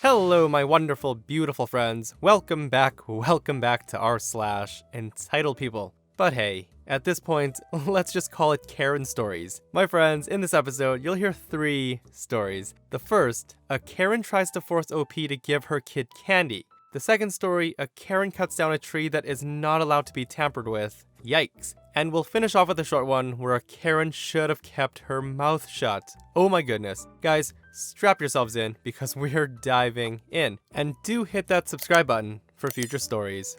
Hello, my wonderful, beautiful friends. Welcome back to r/entitled people. But hey, at this point, let's just call it Karen stories. My friends, in this episode, you'll hear 3 stories. The first, a Karen tries to force OP to give her kid candy. The second story, a Karen cuts down a tree that is not allowed to be tampered with. Yikes. And we'll finish off with a short one where a Karen should have kept her mouth shut. Oh my goodness. Guys, strap yourselves in because we're diving in. And do hit that subscribe button for future stories.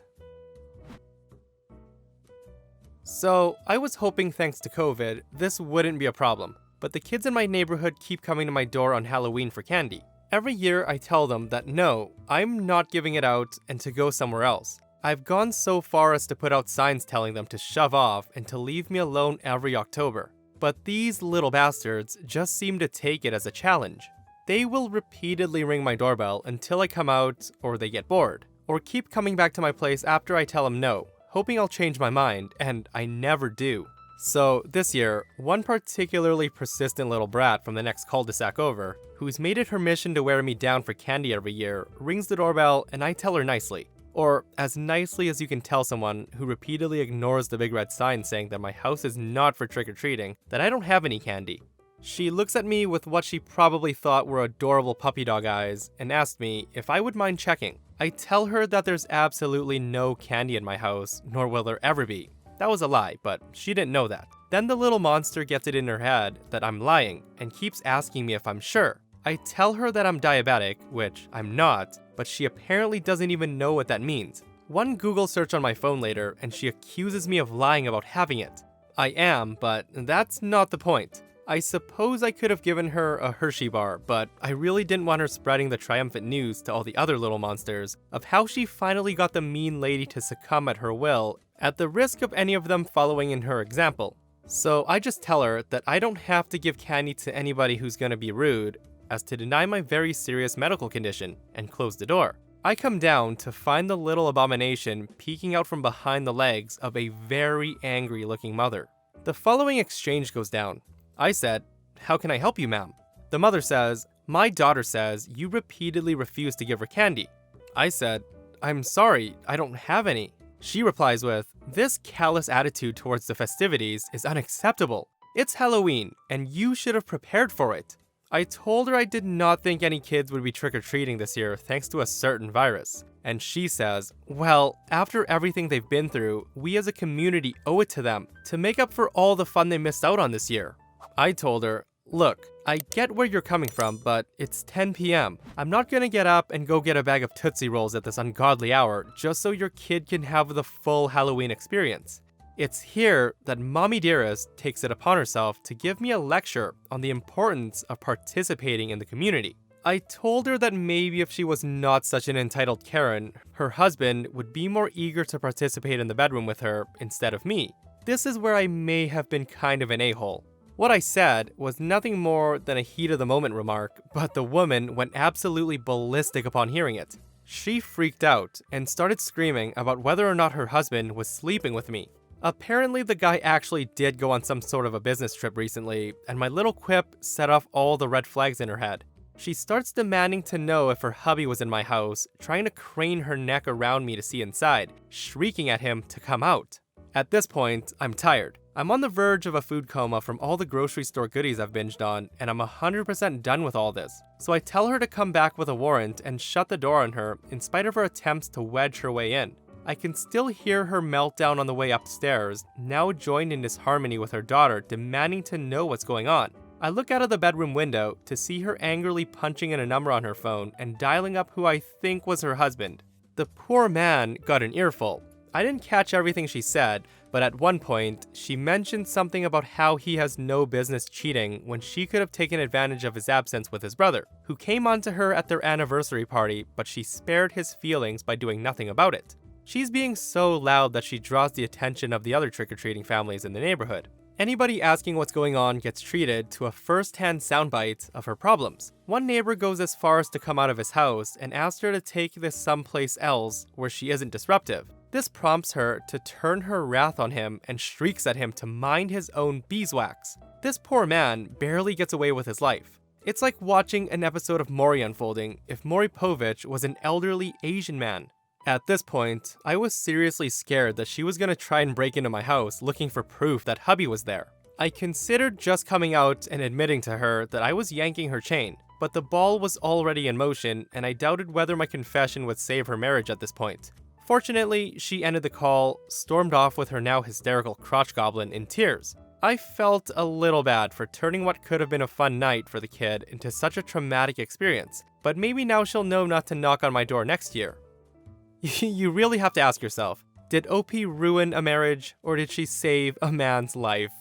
So, I was hoping thanks to COVID, this wouldn't be a problem. But the kids in my neighborhood keep coming to my door on Halloween for candy. Every year I tell them that no, I'm not giving it out and to go somewhere else. I've gone so far as to put out signs telling them to shove off and to leave me alone every October. But these little bastards just seem to take it as a challenge. They will repeatedly ring my doorbell until I come out or they get bored, or keep coming back to my place after I tell them no, hoping I'll change my mind, and I never do. So this year, one particularly persistent little brat from the next cul-de-sac over, who's made it her mission to wear me down for candy every year, rings the doorbell and I tell her nicely. Or as nicely as you can tell someone who repeatedly ignores the big red sign saying that my house is not for trick-or-treating, that I don't have any candy. She looks at me with what she probably thought were adorable puppy dog eyes and asks me if I would mind checking. I tell her that there's absolutely no candy in my house, nor will there ever be. That was a lie, but she didn't know that. Then the little monster gets it in her head that I'm lying and keeps asking me if I'm sure. I tell her that I'm diabetic, which I'm not, but she apparently doesn't even know what that means. One Google search on my phone later and she accuses me of lying about having it. I am, but that's not the point. I suppose I could have given her a Hershey bar, but I really didn't want her spreading the triumphant news to all the other little monsters of how she finally got the mean lady to succumb at her will, at the risk of any of them following in her example. So I just tell her that I don't have to give candy to anybody who's gonna be rude, as to deny my very serious medical condition, and close the door. I come down to find the little abomination peeking out from behind the legs of a very angry looking mother. The following exchange goes down. I said, "How can I help you, ma'am?" The mother says, "My daughter says you repeatedly refuse to give her candy." I said, "I'm sorry, I don't have any." She replies with, "This callous attitude towards the festivities is unacceptable. It's Halloween, and you should have prepared for it." I told her I did not think any kids would be trick-or-treating this year thanks to a certain virus. And she says, "Well, after everything they've been through, we as a community owe it to them to make up for all the fun they missed out on this year." I told her, "Look, I get where you're coming from, but it's 10 p.m. I'm not gonna get up and go get a bag of Tootsie Rolls at this ungodly hour just so your kid can have the full Halloween experience. It's here that Mommy Dearest takes it upon herself to give me a lecture on the importance of participating in the community." I told her that maybe if she was not such an entitled Karen, her husband would be more eager to participate in the bedroom with her instead of me. This is where I may have been kind of an a-hole. What I said was nothing more than a heat-of-the-moment remark, but the woman went absolutely ballistic upon hearing it. She freaked out and started screaming about whether or not her husband was sleeping with me. Apparently the guy actually did go on some sort of a business trip recently, and my little quip set off all the red flags in her head. She starts demanding to know if her hubby was in my house, trying to crane her neck around me to see inside, shrieking at him to come out. At this point, I'm tired. I'm on the verge of a food coma from all the grocery store goodies I've binged on, and I'm 100% done with all this. So I tell her to come back with a warrant and shut the door on her in spite of her attempts to wedge her way in. I can still hear her meltdown on the way upstairs, now joined in disharmony with her daughter demanding to know what's going on. I look out of the bedroom window to see her angrily punching in a number on her phone and dialing up who I think was her husband. The poor man got an earful. I didn't catch everything she said, but at one point, she mentioned something about how he has no business cheating when she could have taken advantage of his absence with his brother, who came onto her at their anniversary party, but she spared his feelings by doing nothing about it. She's being so loud that she draws the attention of the other trick-or-treating families in the neighborhood. Anybody asking what's going on gets treated to a first-hand soundbite of her problems. One neighbor goes as far as to come out of his house and ask her to take this someplace else where she isn't disruptive. This prompts her to turn her wrath on him and shrieks at him to mind his own beeswax. This poor man barely gets away with his life. It's like watching an episode of Maury unfolding if Maury Povich was an elderly Asian man. At this point, I was seriously scared that she was gonna try and break into my house looking for proof that hubby was there. I considered just coming out and admitting to her that I was yanking her chain, but the ball was already in motion and I doubted whether my confession would save her marriage at this point. Fortunately, she ended the call, stormed off with her now hysterical crotch goblin in tears. I felt a little bad for turning what could have been a fun night for the kid into such a traumatic experience, but maybe now she'll know not to knock on my door next year. You really have to ask yourself, did OP ruin a marriage or did she save a man's life?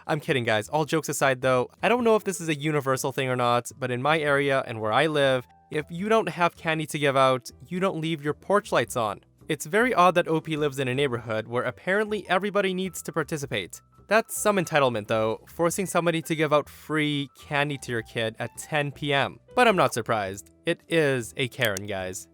I'm kidding, guys. All jokes aside though, I don't know if this is a universal thing or not, but in my area and where I live, if you don't have candy to give out, you don't leave your porch lights on. It's very odd that OP lives in a neighborhood where apparently everybody needs to participate. That's some entitlement though, forcing somebody to give out free candy to your kid at 10 p.m. But I'm not surprised. It is a Karen, guys.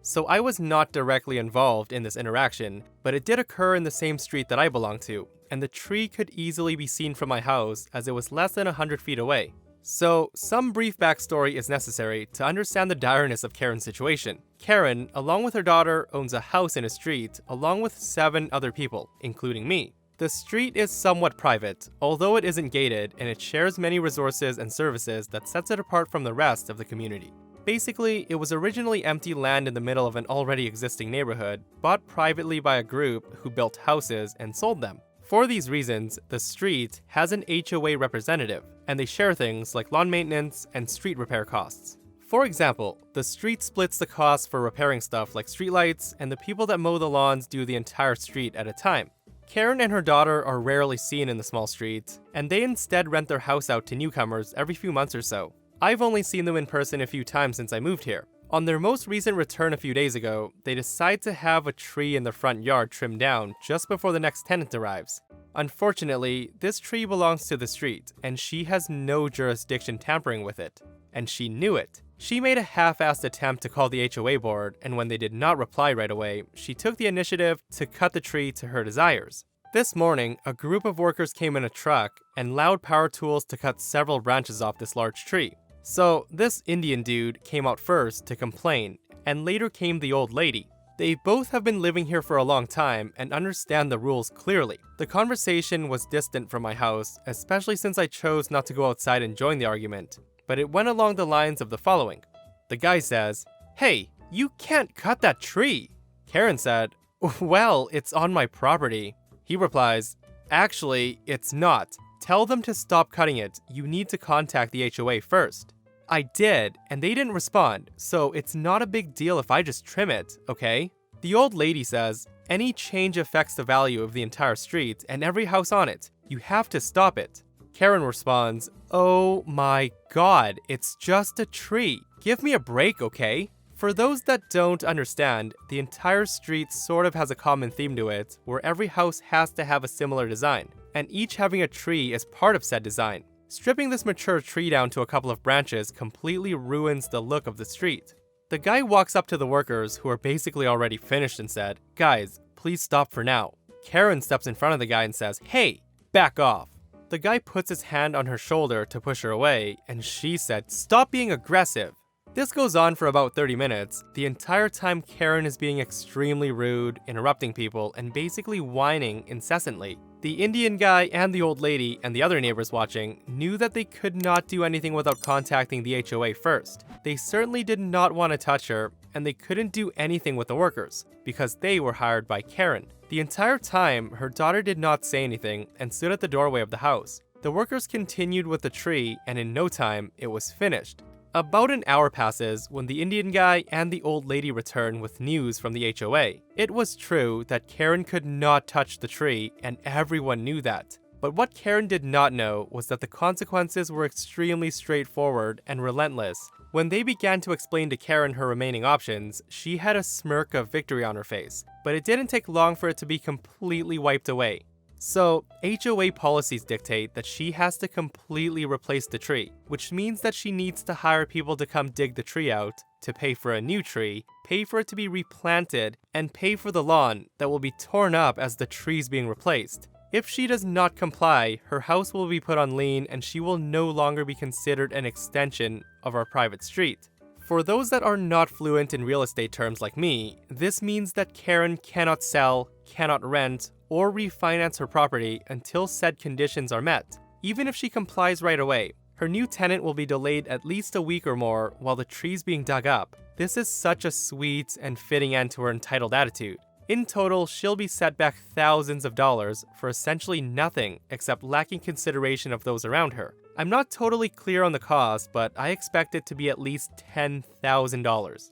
So I was not directly involved in this interaction, but it did occur in the same street that I belong to, and the tree could easily be seen from my house as it was less than 100 feet away. So some brief backstory is necessary to understand the direness of Karen's situation. Karen, along with her daughter, owns a house in a street along with 7 other people, including me. The street is somewhat private, although it isn't gated, and it shares many resources and services that sets it apart from the rest of the community. Basically, it was originally empty land in the middle of an already existing neighborhood, bought privately by a group who built houses and sold them. For these reasons, the street has an HOA representative, and they share things like lawn maintenance and street repair costs. For example, the street splits the costs for repairing stuff like streetlights, and the people that mow the lawns do the entire street at a time. Karen and her daughter are rarely seen in the small street, and they instead rent their house out to newcomers every few months or so. I've only seen them in person a few times since I moved here. On their most recent return a few days ago, they decide to have a tree in the front yard trimmed down just before the next tenant arrives. Unfortunately, this tree belongs to the street, and she has no jurisdiction tampering with it. And she knew it. She made a half-assed attempt to call the HOA board, and when they did not reply right away, she took the initiative to cut the tree to her desires. This morning, a group of workers came in a truck and loud power tools to cut several branches off this large tree. So this Indian dude came out first to complain, and later came the old lady. They both have been living here for a long time and understand the rules clearly. The conversation was distant from my house, especially since I chose not to go outside and join the argument, but it went along the lines of the following. The guy says, "Hey, you can't cut that tree." Karen said, "Well, it's on my property." He replies, "Actually, it's not. Tell them to stop cutting it. You need to contact the HOA first." I did, and they didn't respond, so it's not a big deal if I just trim it, okay? The old lady says, "Any change affects the value of the entire street and every house on it. You have to stop it." Karen responds, "Oh my god, it's just a tree. Give me a break, okay?" For those that don't understand, the entire street sort of has a common theme to it, where every house has to have a similar design, and each having a tree is part of said design. Stripping this mature tree down to a couple of branches completely ruins the look of the street. The guy walks up to the workers, who are basically already finished, and said, "Guys, please stop for now." Karen steps in front of the guy and says, "Hey, back off." The guy puts his hand on her shoulder to push her away, and she said, "Stop being aggressive." This goes on for about 30 minutes. The entire time Karen is being extremely rude, interrupting people, and basically whining incessantly. The Indian guy and the old lady and the other neighbors watching knew that they could not do anything without contacting the HOA first. They certainly did not want to touch her, and they couldn't do anything with the workers, because they were hired by Karen. The entire time, her daughter did not say anything and stood at the doorway of the house. The workers continued with the tree, and in no time, it was finished. About an hour passes when the Indian guy and the old lady return with news from the HOA. It was true that Karen could not touch the tree, and everyone knew that. But what Karen did not know was that the consequences were extremely straightforward and relentless. When they began to explain to Karen her remaining options, she had a smirk of victory on her face, but it didn't take long for it to be completely wiped away. So, HOA policies dictate that she has to completely replace the tree, which means that she needs to hire people to come dig the tree out, to pay for a new tree, pay for it to be replanted, and pay for the lawn that will be torn up as the tree's being replaced. If she does not comply, her house will be put on lien and she will no longer be considered an extension of our private street. For those that are not fluent in real estate terms like me, this means that Karen cannot sell, cannot rent, or refinance her property until said conditions are met. Even if she complies right away, her new tenant will be delayed at least a week or more while the tree's being dug up. This is such a sweet and fitting end to her entitled attitude. In total, she'll be set back thousands of dollars for essentially nothing except lacking consideration of those around her. I'm not totally clear on the cost, but I expect it to be at least $10,000.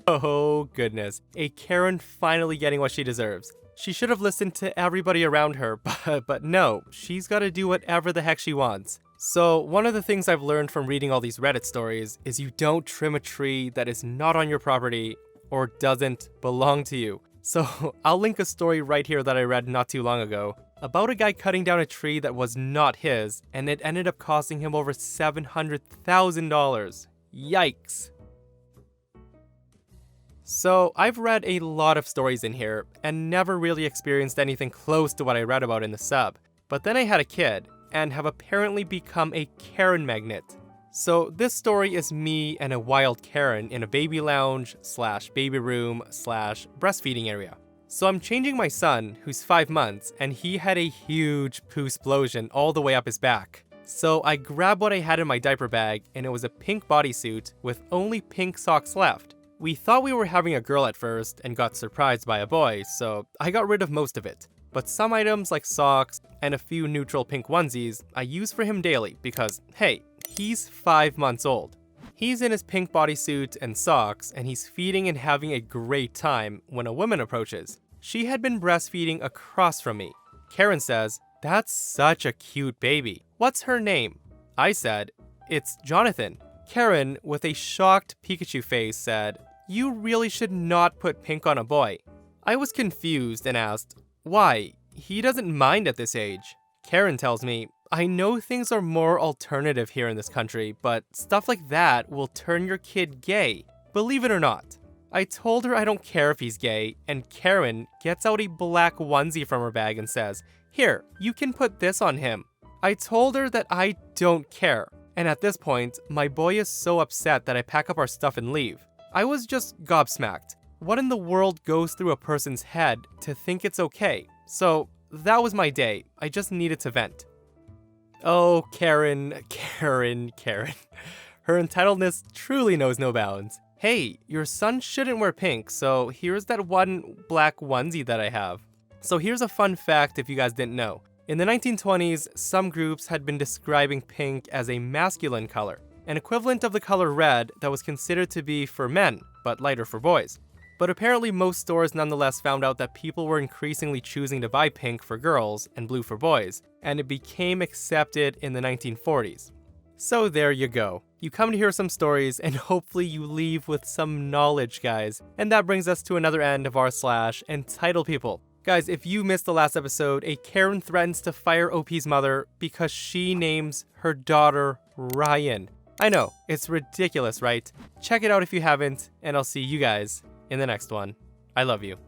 Oh goodness, a Karen finally getting what she deserves. She should have listened to everybody around her, but no, she's gotta do whatever the heck she wants. So one of the things I've learned from reading all these Reddit stories is you don't trim a tree that is not on your property or doesn't belong to you. So I'll link a story right here that I read not too long ago about a guy cutting down a tree that was not his, and it ended up costing him over $700,000. Yikes. So I've read a lot of stories in here and never really experienced anything close to what I read about in the sub. But then I had a kid and have apparently become a Karen magnet. So this story is me and a wild Karen in a baby lounge / baby room / breastfeeding area. So I'm changing my son, who's 5 months, and he had a huge poo explosion all the way up his back. So I grabbed what I had in my diaper bag, and it was a pink bodysuit with only pink socks left. We thought we were having a girl at first and got surprised by a boy, so I got rid of most of it. But some items like socks and a few neutral pink onesies I use for him daily because, hey, he's 5 months old. He's in his pink bodysuit and socks, and he's feeding and having a great time when a woman approaches. She had been breastfeeding across from me. Karen says, "That's such a cute baby. What's her name?" I said, "It's Jonathan." Karen, with a shocked Pikachu face, said, "You really should not put pink on a boy." I was confused and asked, "Why? He doesn't mind at this age." Karen tells me, "I know things are more alternative here in this country, but stuff like that will turn your kid gay. Believe it or not." I told her I don't care if he's gay, and Karen gets out a black onesie from her bag and says, "Here, you can put this on him." I told her that I don't care, and at this point, my boy is so upset that I pack up our stuff and leave. I was just gobsmacked. What in the world goes through a person's head to think it's okay? So that was my day. I just needed to vent. Oh, Karen. Her entitledness truly knows no bounds. Hey, your son shouldn't wear pink, so here's that one black onesie that I have. So here's a fun fact if you guys didn't know. In the 1920s, some groups had been describing pink as a masculine color, an equivalent of the color red that was considered to be for men, but lighter for boys. But apparently most stores nonetheless found out that people were increasingly choosing to buy pink for girls and blue for boys, and it became accepted in the 1940s. So there you go. You come to hear some stories, and hopefully you leave with some knowledge, guys. And that brings us to another end of our / entitled people. Guys, if you missed the last episode, a Karen threatens to fire OP's mother because she names her daughter Ryan. I know, it's ridiculous, right? Check it out if you haven't, and I'll see you guys in the next one. I love you.